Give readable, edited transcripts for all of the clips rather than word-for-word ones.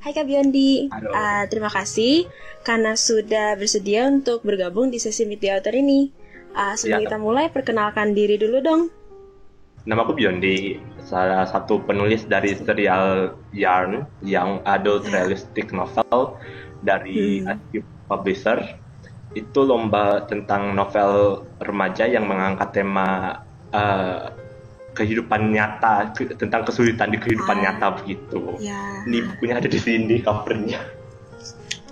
Hai Kak Biondi. Halo. Terima kasih karena sudah bersedia untuk bergabung di sesi Meet the Author ini. Sebelum kita mulai, perkenalkan diri dulu dong. Nama aku Biondi, salah satu penulis dari serial Yarn yang adult realistic novel dari Achieve Publisher. Itu lomba tentang novel remaja yang mengangkat tema kehidupan nyata, tentang kesulitan di kehidupan nyata begitu. Ya. Ini bukunya ada di sini covernya.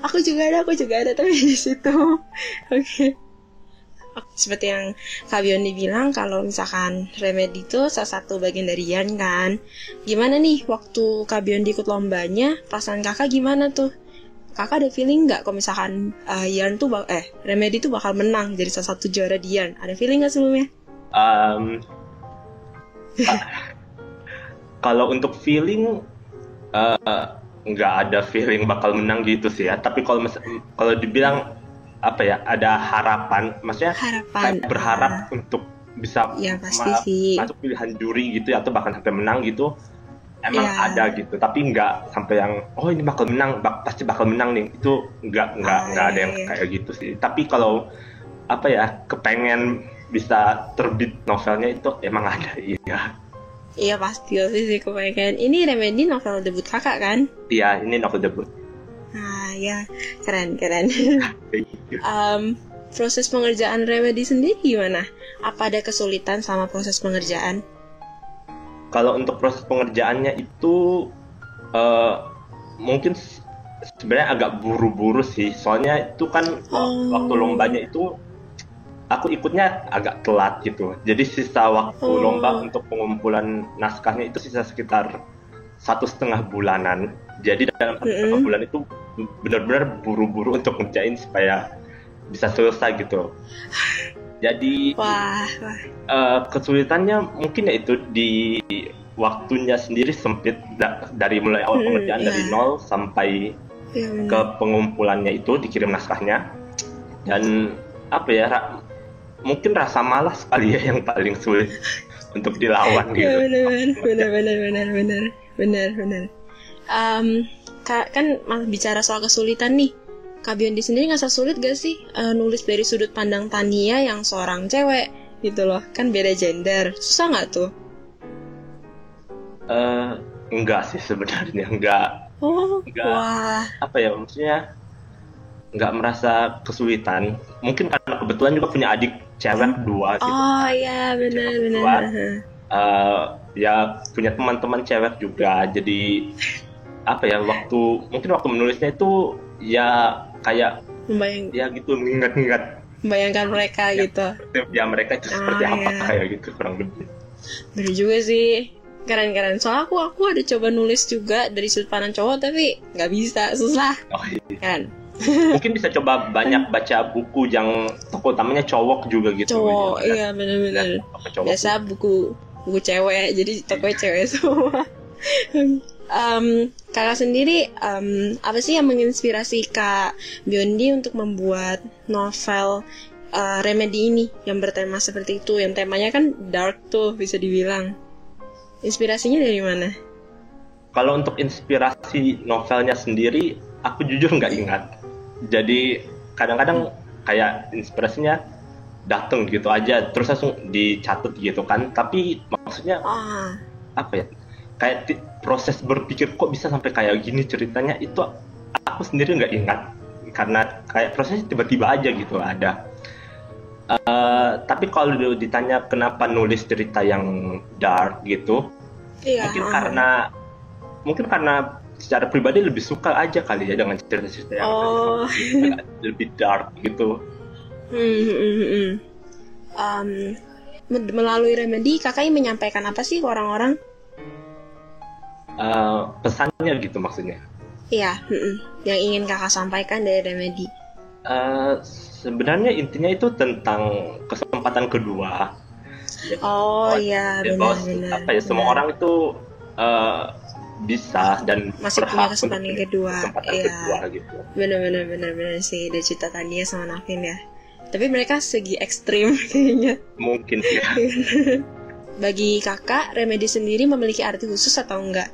Aku juga ada tapi di situ. Oke. Seperti yang Kak Biondi bilang, kalau misalkan Remedy itu salah satu bagian dari Yarn kan. Gimana nih waktu Kak Biondi ikut lombanya, perasaan kakak gimana tuh? Kakak ada feeling nggak kalau misalkan Yarn tuh Remedy tuh bakal menang jadi salah satu juara di Yarn? Ada feeling nggak sebelumnya? Kalau untuk feeling nggak ada feeling bakal menang gitu sih ya. Tapi kalau dibilang apa ya, ada harapan, maksudnya kayak berharap untuk bisa masuk pilihan juri gitu ya, atau bahkan sampai menang gitu, emang ada gitu. Tapi nggak sampai yang ini bakal menang, pasti bakal menang nih, itu nggak ada yang kayak gitu sih. Tapi kalau apa ya, kepengen bisa terbit novelnya itu emang ada, iya. Iya pasti sih kepengen. Ini Remedy novel debut kakak kan? Iya, ini novel debut. Ya, keren. Proses pengerjaan Remedy sendiri gimana? Apa ada kesulitan sama proses pengerjaan? Kalau untuk proses pengerjaannya itu mungkin sebenarnya agak buru-buru sih. Soalnya itu kan waktu lombanya itu aku ikutnya agak telat gitu. Jadi sisa waktu lomba untuk pengumpulan naskahnya itu sisa sekitar 1,5 bulanan. Jadi dalam 1,5 bulan itu benar-benar buru-buru untuk ngerjain supaya bisa selesai gitu. Jadi kesulitannya mungkin yaitu di waktunya sendiri sempit, dari mulai awal pengerjaan dari nol sampai ke pengumpulannya itu, dikirim naskahnya. Dan apa ya, mungkin rasa malas kali ya yang paling sulit untuk dilawan gitu. Benar. Kan bicara soal kesulitan nih, Kak Biondi sendiri ngerasa sulit gak sih nulis dari sudut pandang Tania yang seorang cewek gitu loh, kan beda gender, susah nggak tuh? Enggak sih sebenarnya, enggak. Apa ya, maksudnya nggak merasa kesulitan. Mungkin karena kebetulan juga punya adik cewek 2 gitu. Iya benar. Ya punya teman-teman cewek juga, jadi apa ya, mungkin waktu menulisnya itu ya kayak ya gitu, mengingat membayangkan mereka gitu. Ya mereka itu seperti apa kayak gitu kurang lebih. Bener juga sih, keren. Soalnya aku ada coba nulis juga dari sudut pandang cowok tapi nggak bisa, susah. Keren. Mungkin bisa coba banyak baca buku yang tokoh utamanya cowok juga gitu. Cowok, iya benar. Biasa buku cewek, jadi tokohnya cewek semua. Kakak sendiri apa sih yang menginspirasi Kak Biondi untuk membuat novel Remedy ini yang bertema seperti itu, yang temanya kan dark tuh bisa dibilang. Inspirasinya dari mana? Kalau untuk inspirasi novelnya sendiri, aku jujur nggak ingat. Jadi kadang-kadang kayak inspirasinya datang gitu aja terus langsung dicatat gitu kan. Tapi maksudnya apa ya, kayak proses berpikir kok bisa sampai kayak gini ceritanya, itu aku sendiri nggak ingat karena kayak prosesnya tiba-tiba aja gitu ada. Tapi kalau ditanya kenapa nulis cerita yang dark gitu, mungkin karena secara pribadi lebih suka aja kali ya dengan cerita-cerita yang lebih dark gitu. Melalui Remedy kakak menyampaikan apa sih ke orang-orang? Pesannya gitu maksudnya. Iya, yang ingin kakak sampaikan dari Remedy. Sebenarnya intinya itu tentang kesempatan kedua. Iya, benar. Apa ya, semua orang itu bisa dan masih punya kesempatan kedua. Kedua gitu. Benar sih, ada cerita Tania sama Navin ya. Tapi mereka segi ekstrim kayaknya. Mungkin ya. Bagi kakak, Remedy sendiri memiliki arti khusus atau enggak?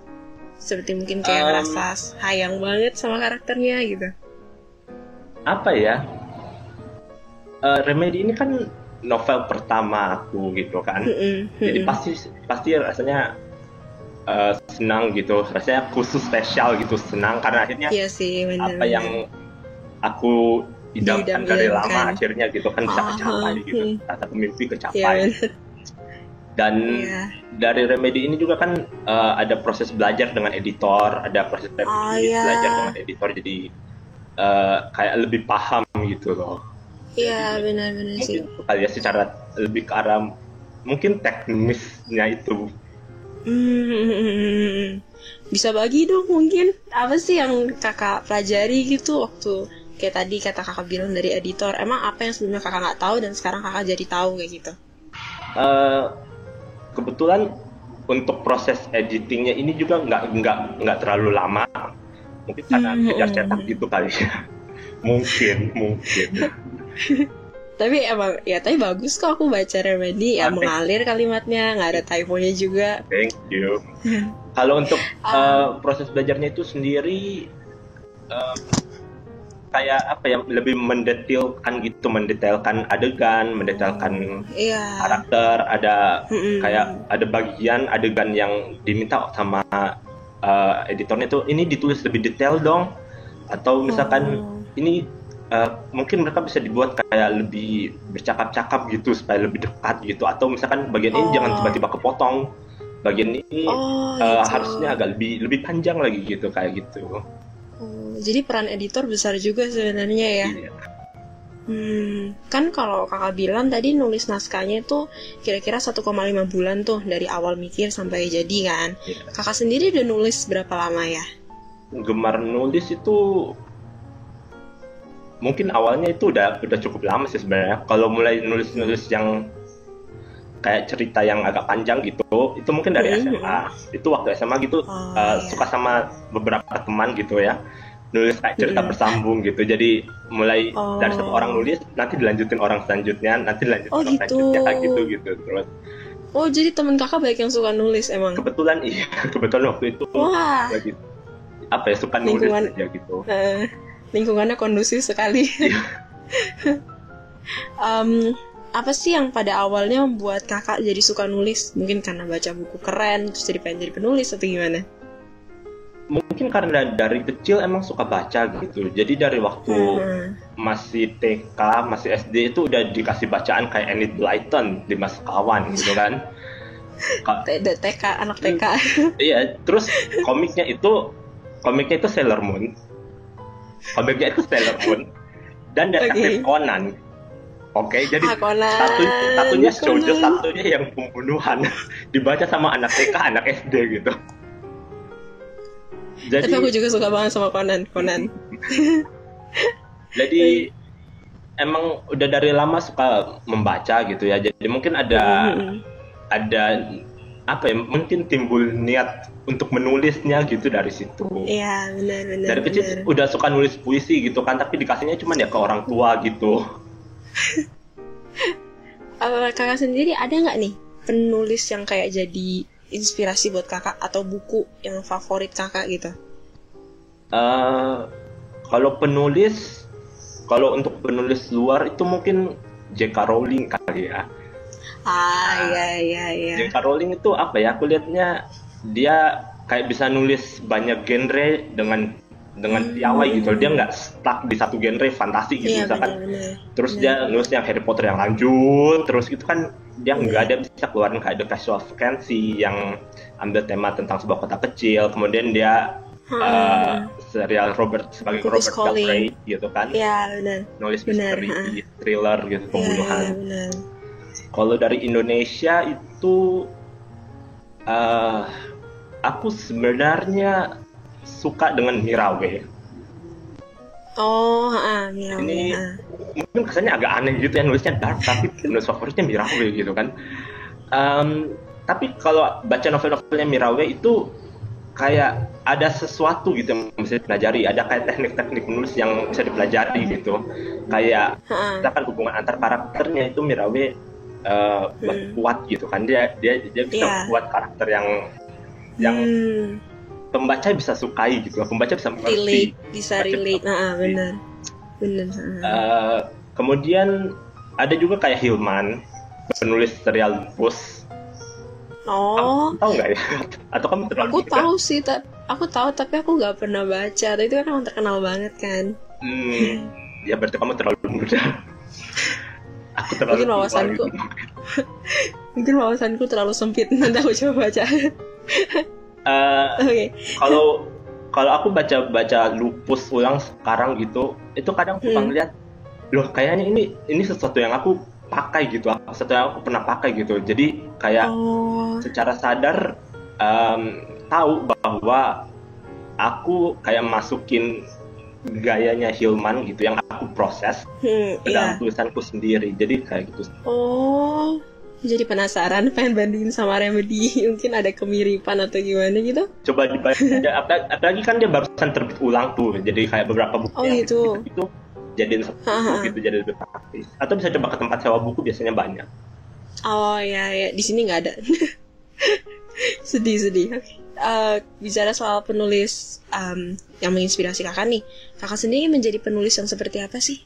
Seperti mungkin kayak ngerasa sayang banget sama karakternya gitu. Apa ya? Remedy ini kan novel pertama aku gitu kan. Jadi pasti rasanya senang gitu, rasanya khusus spesial gitu, senang karena akhirnya Iya sih, bener, apa yang aku idamkan dari lama akhirnya gitu kan bisa kecapai gitu, satu mimpi kecapai. Dan dari Remedy ini juga kan ada proses belajar dengan editor, ada proses belajar dengan editor, jadi kayak lebih paham gitu loh. Iya, benar-benar sih. Mungkin kali ya secara lebih ke arah mungkin teknisnya itu. Bisa bagi dong mungkin apa sih yang kakak pelajari gitu waktu kayak tadi kata kakak bilang dari editor. Emang apa yang sebelumnya kakak nggak tahu dan sekarang kakak jadi tahu kayak gitu? Kebetulan untuk proses editingnya ini juga nggak terlalu lama. Mungkin karena kejar cetak gitu kali ya. mungkin. Tapi emang ya tapi bagus kok, aku baca Remedy ya, mengalir kalimatnya, nggak ada typonya juga. Thank you. Kalau untuk proses belajarnya itu sendiri kayak apa ya, lebih mendetailkan adegan, mendetailkan karakter, ada kayak ada bagian adegan yang diminta sama editornya tuh ini ditulis lebih detail dong, atau misalkan ini mungkin mereka bisa dibuat kayak lebih bercakap-cakap gitu supaya lebih dekat gitu, atau misalkan bagian ini jangan tiba-tiba kepotong, bagian ini harusnya agak lebih panjang lagi gitu, kayak gitu. Jadi peran editor besar juga sebenarnya ya. Iya. Kan kalau kakak bilang tadi nulis naskahnya itu kira-kira 1,5 bulan tuh dari awal mikir sampai jadi kan. Iya. Kakak sendiri udah nulis berapa lama ya? Gemar nulis itu mungkin awalnya itu udah cukup lama sih sebenarnya. Kalau mulai nulis yang kayak cerita yang agak panjang gitu, itu mungkin dari SMA. Itu waktu SMA gitu suka sama beberapa teman gitu ya, nulis kayak cerita bersambung gitu. Jadi mulai dari satu orang nulis, nanti dilanjutin orang selanjutnya, nanti dilanjutin orang selanjutnya kayak gitu terus. Oh, jadi teman kakak banyak yang suka nulis emang? Kebetulan iya, kebetulan waktu itu lagi apa ya, suka nulis aja gitu. Lingkungannya kondusif sekali. Apa sih yang pada awalnya membuat kakak jadi suka nulis? Mungkin karena baca buku keren terus jadi pengen jadi penulis atau gimana? Mungkin karena dari kecil emang suka baca gitu. Jadi dari waktu masih TK, masih SD itu udah dikasih bacaan kayak Enid Blyton, Dimas Sekawan gitu kan. TK, anak TK. Iya, terus komiknya itu Sailor Moon. Dan detektif Conan. Oke, jadi satunya shoujo, satunya yang pembunuhan dibaca sama anak TK, anak SD gitu. Jadi, tapi aku juga suka banget sama Conan. Jadi emang udah dari lama suka membaca gitu ya. Jadi mungkin ada apa ya, mungkin timbul niat untuk menulisnya gitu dari situ. Iya, benar. Dari kecil udah suka nulis puisi gitu kan, tapi dikasihnya cuma ya ke orang tua gitu. Kakak sendiri ada nggak nih penulis yang kayak jadi inspirasi buat kakak atau buku yang favorit kakak gitu? Kalau untuk penulis luar itu mungkin J.K. Rowling kali ya. Iya. J.K. Rowling itu apa ya? Aku lihatnya dia kayak bisa nulis banyak genre dengan piawai gitu. Dia nggak stuck di satu genre fantasi gitu misalkan. Bener. Terus dia nulis yang Harry Potter yang lanjut, terus gitu kan dia nggak ada bisa keluarin kayak The Casual Vacancy yang ambil tema tentang sebuah kota kecil. Kemudian dia serial sebagai Robert Galbraith gitu kan. Iya, benar. Nulis misteri, thriller gitu, pembunuhan. Ya, kalau dari Indonesia itu aku sebenarnya suka dengan Mirawe. Mirawe. Ini mungkin kesannya agak aneh gitu ya, nulisnya dark tapi penulis favoritnya Mirawe gitu kan. Tapi kalau baca novel-novelnya Mirawe itu kayak ada sesuatu gitu yang bisa dipelajari, ada kayak teknik-teknik menulis yang bisa dipelajari gitu. Kayak misalkan hubungan antar karakternya itu Mirawe kuat gitu kan, dia bisa buat karakter yang pembaca bisa sukai gitu, pembaca bisa mengerti. Relate, bisa relate. Benar. Kemudian ada juga kayak Hilman, penulis serial Lupus. Oh, tahu nggak ya? Atau kamu terlalu aku tahu sih, aku tahu tapi aku nggak pernah baca. Tapi itu kan emang terkenal banget kan. Ya berarti kamu terlalu muda. Aku terlalu mungkin wawasanku terlalu sempit. Nanti aku coba baca. Oke. Kalau aku baca Lupus ulang sekarang gitu, itu kadang suka ngeliat, loh kayaknya ini sesuatu yang aku pakai gitu, sesuatu yang aku pernah pakai gitu. Jadi kayak secara sadar tahu bahwa aku kayak masukin gayanya Hilman gitu yang aku proses ke dalam tulisanku sendiri. Jadi kayak gitu. Jadi penasaran, pengen bandingin sama Remedy. Mungkin ada kemiripan atau gimana gitu. Coba dibaca. Apalagi kan dia barusan terbit ulang tuh. Jadi kayak beberapa buku yang gitu. Itu jadiin satu buku gitu, jadi lebih praktis. Atau bisa coba ke tempat sewa buku, biasanya banyak. Oh ya, di sini nggak ada. Sedih. Bicara soal penulis yang menginspirasi kakak nih, kakak sendiri menjadi penulis yang seperti apa sih?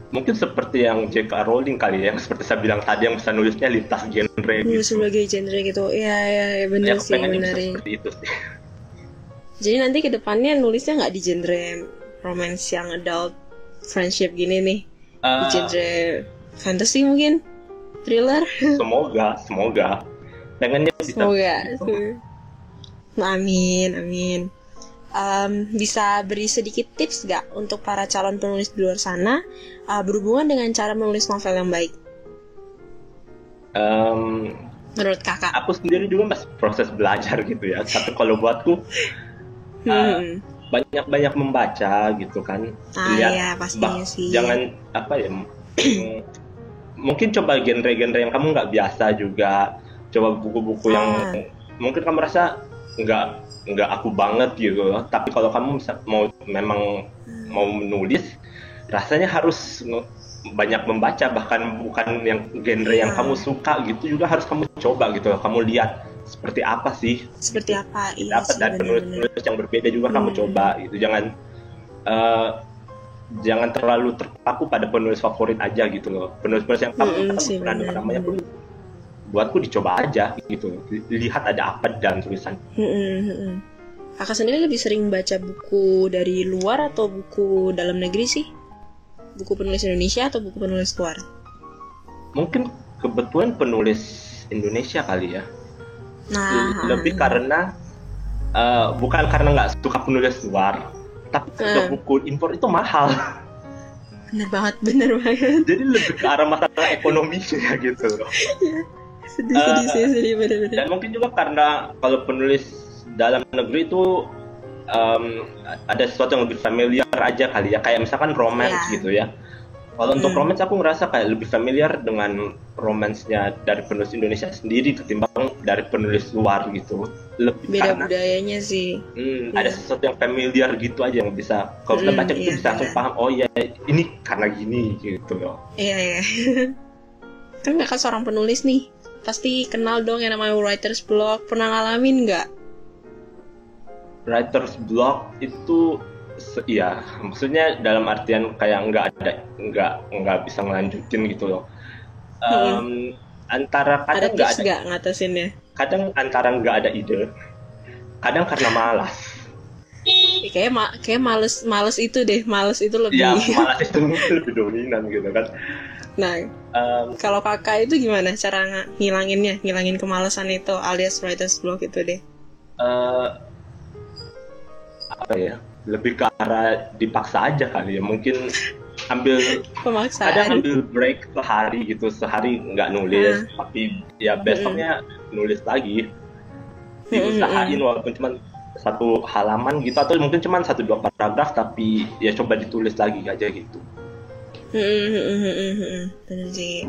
Mungkin seperti yang J.K. Rowling kali ya, yang seperti saya bilang tadi, yang bisa nulisnya lintas genre gitu. Sebagai genre gitu, iya benar sih, benar. Seperti itu sih. Jadi nanti kedepannya nulisnya nggak di genre romance yang adult friendship gini nih, di genre fantasy mungkin, thriller. Semoga. Pengennya bisa. Semoga. Amin. Bisa beri sedikit tips gak untuk para calon penulis di luar sana berhubungan dengan cara menulis novel yang baik? Menurut kakak? Aku sendiri juga masih proses belajar gitu ya. Tapi kalau buatku banyak membaca gitu kan. Iya pastinya sih. Jangan mungkin coba genre-genre yang kamu nggak biasa juga. Coba buku-buku yang mungkin kamu rasa nggak aku banget gitu, tapi kalau kamu mau menulis, rasanya harus banyak membaca, bahkan bukan yang genre yang kamu suka gitu juga harus kamu coba gitu, kamu lihat seperti apa sih, dapat dari penulis yang berbeda juga kamu coba gitu, jangan terlalu terpaku pada penulis favorit aja gitu loh, penulis yang kamu pernah dengar namanya pun buatku dicoba aja gitu, lihat ada apa dalam tulisan. Kakak sendiri lebih sering baca buku dari luar atau buku dalam negeri sih? Buku penulis Indonesia atau buku penulis luar? Mungkin kebetulan penulis Indonesia kali ya. Lebih karena bukan karena nggak suka penulis luar, tapi buku impor itu mahal. Bener banget. Jadi lebih ke arah masalah ekonominya gitu loh. Sedih bener-bener. Dan mungkin juga karena kalau penulis dalam negeri itu ada sesuatu yang lebih familiar aja kali ya, kayak misalkan romance gitu ya. Kalau untuk romance aku ngerasa kayak lebih familiar dengan romance-nya dari penulis Indonesia sendiri ketimbang dari penulis luar gitu. Lebih beda budayanya sih. Ada sesuatu yang familiar gitu aja yang bisa kalau kita baca itu bisa langsung paham, oh ya ini karena gini gitu loh. Iya. Kan kakak seorang penulis nih, pasti kenal dong yang namanya writer's block. Pernah ngalamin nggak? Writer's block itu iya, maksudnya dalam artian kayak nggak bisa ngelanjutin gitu loh. Antara kadang nggak ada ngatasinnya. Kadang antara nggak ada ide, kadang karena malas. Kayak males itu deh, males itu lebih. Ya, malas itu lebih dominan gitu kan. Nah, kalau kakak itu gimana cara ngilangin kemalasan itu alias writer's block itu deh? Apa ya? Lebih ke arah dipaksa aja kali ya, mungkin kadang ambil break sehari gitu, sehari nggak nulis, tapi ya besoknya nulis lagi, diusahain walaupun cuma satu halaman gitu, atau mungkin cuma 1-2 paragraf, tapi ya coba ditulis lagi aja gitu. Bener sih.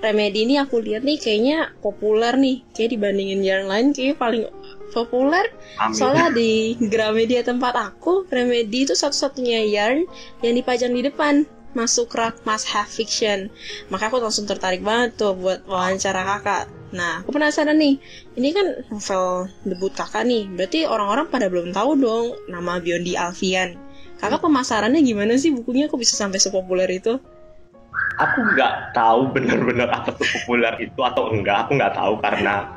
Remedy ini aku lihat nih kayaknya populer nih, kayak dibandingin genre lain kayak paling populer. Amin. Soalnya di Gramedia tempat aku, Remedy itu satu-satunya yarn yang dipajang di depan masuk rak must have fiction. Maka aku langsung tertarik banget tuh buat wawancara kakak. Nah, aku penasaran nih. Ini kan novel debut kakak nih. Berarti orang-orang pada belum tahu dong nama Biondi Alfian. Kakak pemasarannya gimana sih bukunya? Kok bisa sampai sepopuler itu? Aku nggak tahu benar-benar apa tuh populer itu atau enggak. Aku nggak tahu karena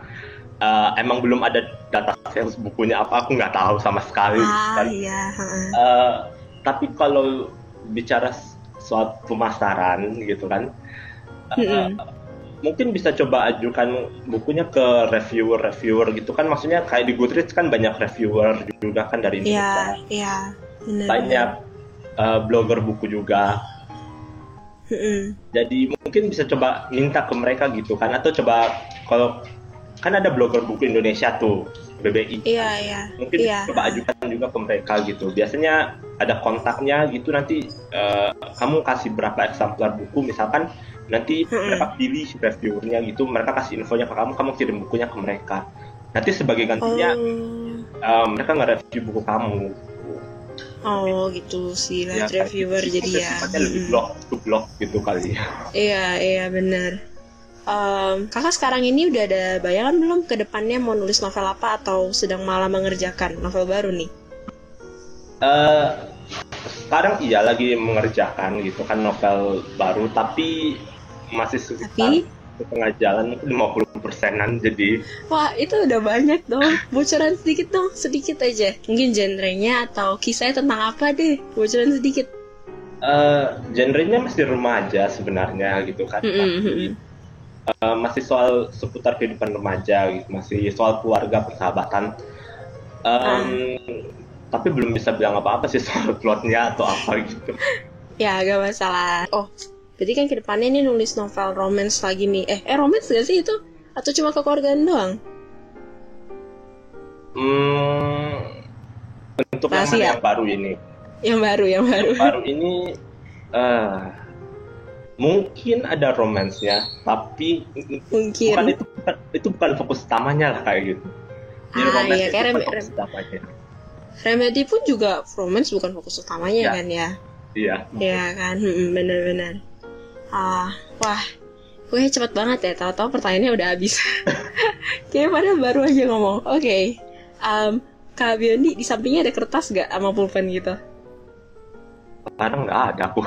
emang belum ada data sales bukunya apa. Aku nggak tahu sama sekali. Iya. Tapi kalau bicara soal pemasaran gitu kan, mungkin bisa coba ajukan bukunya ke reviewer gitu kan. Maksudnya kayak di Goodreads kan banyak reviewer juga kan dari Indonesia. Iya. Banyak blogger buku juga. Jadi mungkin bisa coba minta ke mereka gitu kan, atau coba kalau kan ada blogger buku Indonesia tuh, BBI. Iya. Mungkin coba ajukan juga ke mereka gitu. Biasanya ada kontaknya gitu, nanti kamu kasih berapa eksemplar buku misalkan, nanti mereka pilih reviewernya gitu, mereka kasih infonya ke kamu, kamu kirim bukunya ke mereka. Nanti sebagai gantinya mereka nge-review buku kamu. Oh gitu sih, lihat reviewer gitu. Jadi ya. Lebih blog gitu kali ya. Iya benar. Kakak sekarang ini udah ada bayangan belum ke depannya mau nulis novel apa atau sedang malah mengerjakan novel baru nih? Sekarang iya lagi mengerjakan gitu kan novel baru, tapi masih sekitar setengah jalan, 50%-an jadi. Wah, itu udah banyak dong. Bocoran sedikit dong, sedikit aja. Mungkin genrenya atau kisahnya tentang apa deh, bocoran sedikit. Genrenya masih remaja sebenarnya gitu kan. Tapi masih soal seputar kehidupan remaja gitu, masih soal keluarga, persahabatan. Tapi belum bisa bilang apa-apa sih soal plotnya atau apa gitu. Ya, gak masalah. Oh, berarti kan kedepannya ini nulis novel romance lagi nih. Romance gak sih itu? Atau cuma kekeluargaan doang? Untuk yang baru ini. Yang baru ini mungkin ada romansnya, tapi mungkin itu bukan fokus utamanya lah kayak gitu. Iya, kayak Remedy pun juga romance bukan fokus utamanya kan ya? Iya. Iya kan, benar-benar. Wah, gue cepet banget ya, tahu-tahu pertanyaannya udah habis. Kayaknya padahal baru aja ngomong. Oke. Kak Biondi, di sampingnya ada kertas gak sama pulpen gitu? Sekarang nggak ada aku.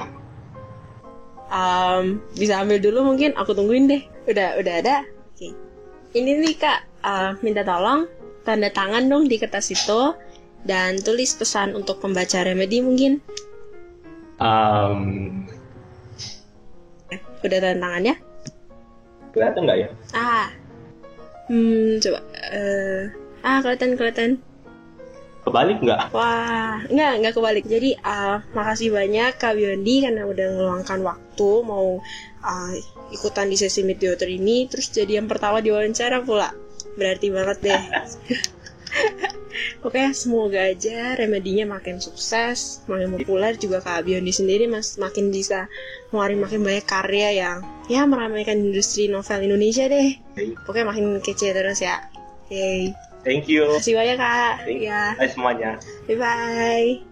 Bisa ambil dulu mungkin, aku tungguin deh. Udah ada. Oke. Ini nih Kak, minta tolong tanda tangan dong di kertas itu dan tulis pesan untuk pembaca Remedy mungkin. Udah tanda tangannya? Kelihatan nggak ya? Coba. Kelihatan. Kebalik nggak? Wah, nggak kebalik. Jadi makasih banyak Kak Biondi karena udah ngeluangkan waktu mau ikutan di sesi Meet the Author ini, terus jadi yang pertama diwawancara pula. Berarti banget deh. Oke, semoga aja Remedinya makin sukses, makin populer, juga Kak Biondi sendiri makin bisa ngeluarin makin banyak karya yang ya meramaikan industri novel Indonesia deh. Oke, makin kece terus ya. Thank you. Terima kasih banyak Kak. Bye semuanya. Bye.